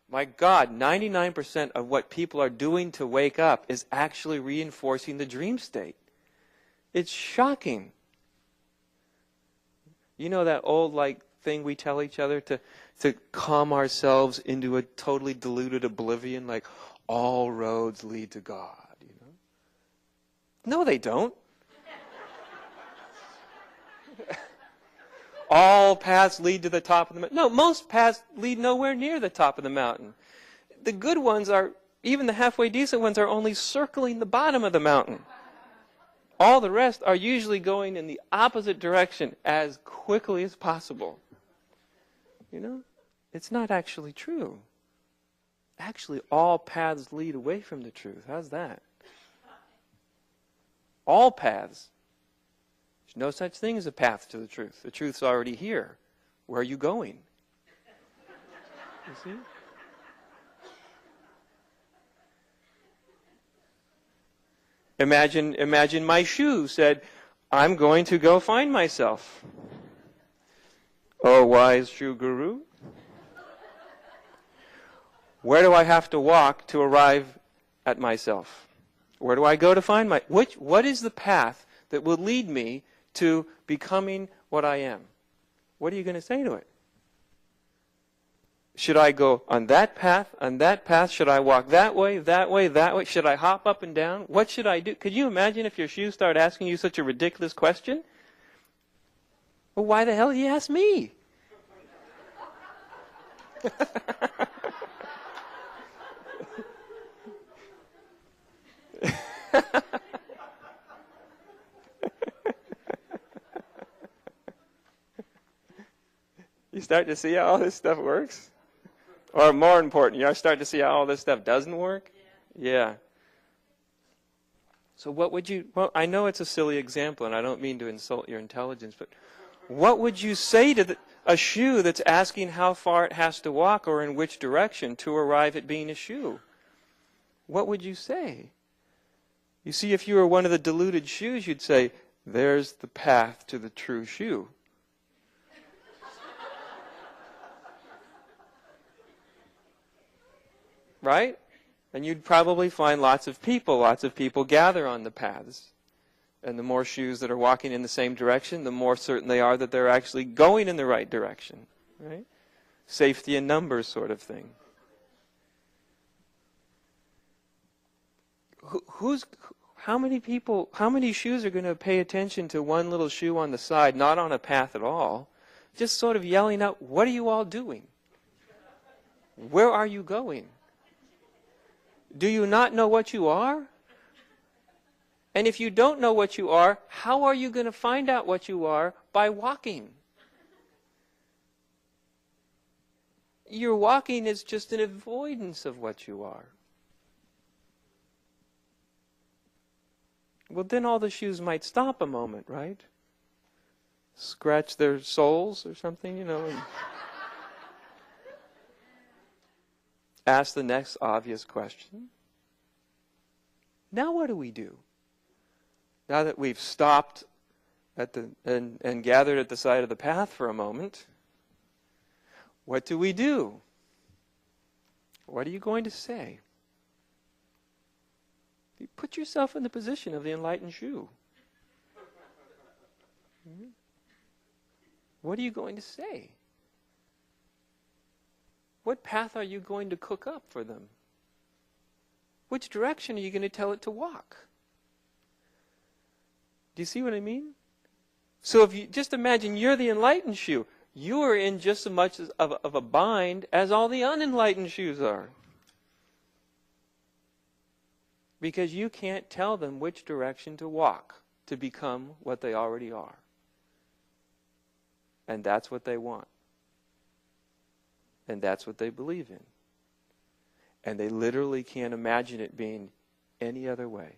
My God, 99% of what people are doing to wake up is actually reinforcing the dream state. It's shocking. You know that old thing we tell each other to calm ourselves into a totally deluded oblivion, like all roads lead to God, you know? No, they don't. All paths lead to the top of the mountain. No, most paths lead nowhere near the top of the mountain. The good ones are, even the halfway decent ones, are only circling the bottom of the mountain. All the rest are usually going in the opposite direction as quickly as possible. You know? It's not actually true. Actually, all paths lead away from the truth. How's that? All paths. There's no such thing as a path to the truth. The truth's already here. Where are you going? You see? Imagine my shoe said, I'm going to go find myself. Oh, wise shoe guru. Where do I have to walk to arrive at myself? Where do I go to find what is the path that will lead me to becoming what I am? What are you going to say to it? Should I go on that path, on that path? Should I walk that way, that way, that way? Should I hop up and down? What should I do? Could you imagine if your shoes started asking you such a ridiculous question? Well, why the hell did he ask me? You start to see how all this stuff works? Or more important, you start to see how all this stuff doesn't work? Yeah. So what would you, well, I know it's a silly example, and I don't mean to insult your intelligence, but what would you say to a shoe that's asking how far it has to walk or in which direction to arrive at being a shoe? What would you say? You see, if you were one of the deluded shoes, you'd say, there's the path to the true shoe. Right? And you'd probably find lots of people gather on the paths. And the more shoes that are walking in the same direction, the more certain they are that they're actually going in the right direction. Right? Safety in numbers sort of thing. How many shoes are going to pay attention to one little shoe on the side, not on a path at all, just sort of yelling out, what are you all doing? Where are you going? Do you not know what you are? And if you don't know what you are, how are you going to find out what you are? By walking. Your walking is just an avoidance of what you are. Well, then all the shoes might stop a moment, right? Scratch their soles or something, you know. And ask the next obvious question. Now what do we do? Now that we've stopped and gathered at the side of the path for a moment, what do we do? What are you going to say? You put yourself in the position of the enlightened shoe. What are you going to say? What path are you going to cook up for them? Which direction are you going to tell it to walk? Do you see what I mean? So if you just imagine you're the enlightened shoe, you are in just as much of a bind as all the unenlightened shoes are. Because you can't tell them which direction to walk to become what they already are. And that's what they want. And that's what they believe in. And they literally can't imagine it being any other way.